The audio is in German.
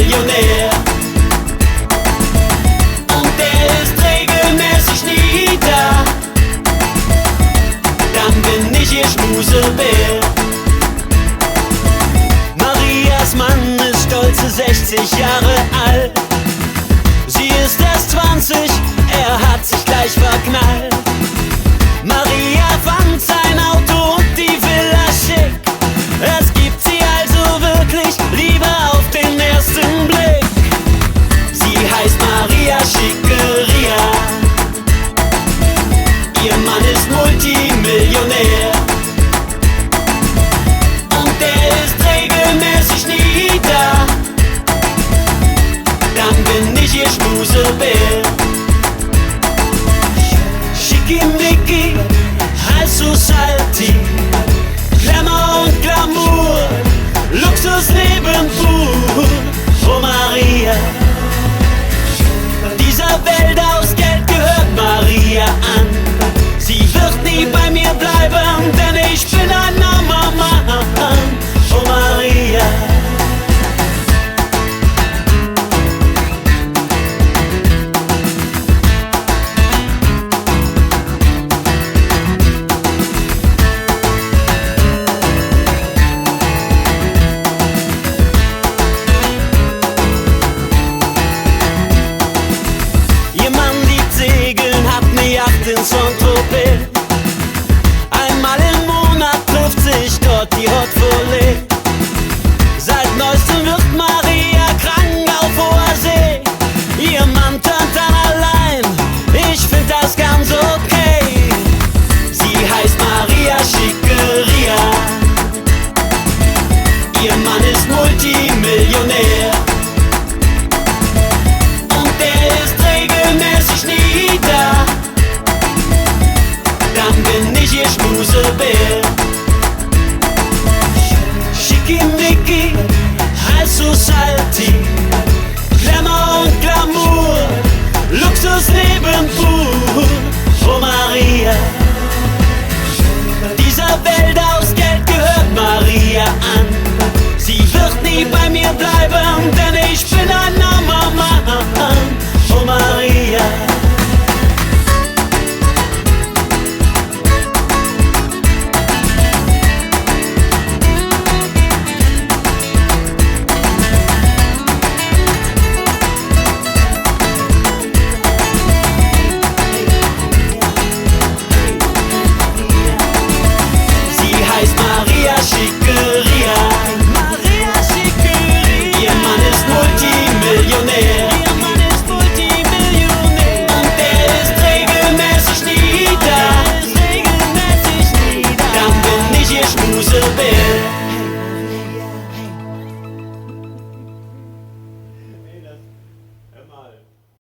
Multimillionär. Und der ist regelmäßig nie da. Dann bin ich ihr Schmusebär. Marias Mann ist stolze 60 Jahre alt. Sie ist erst 20, er hat sich gleich verknallt. Maria fand sein Auto und die Villa schick. Es gibt sie also wirklich Liebe auf den ersten Blick. Sie heißt Maria Schickeria. Ihr Mann ist Multimillionär. Und der ist regelmäßig nie da. Dann bin ich ihr Schmusebär. Schickimicki, High Society, Glamour und Glamour, Luxusleben pur. Oh Maria, dieser Welt aus Geld gehört Maria an. Sie wird nie bei mir bleiben, denn ich bin ein armer Mann. Oh Maria. In Saint-Tropez. Einmal im Monat trifft sich dort die Haute Volée. Seit neuestem wird Maria krank auf hoher See. Ihr Mann turnt dann allein, ich find das ganz okay. Sie heißt Maria Schickeria. Ihr Mann ist Multimillionär. Und der ist regelmäßig nie da. Dann bin ich ihr Schmusebär. Schickimicki,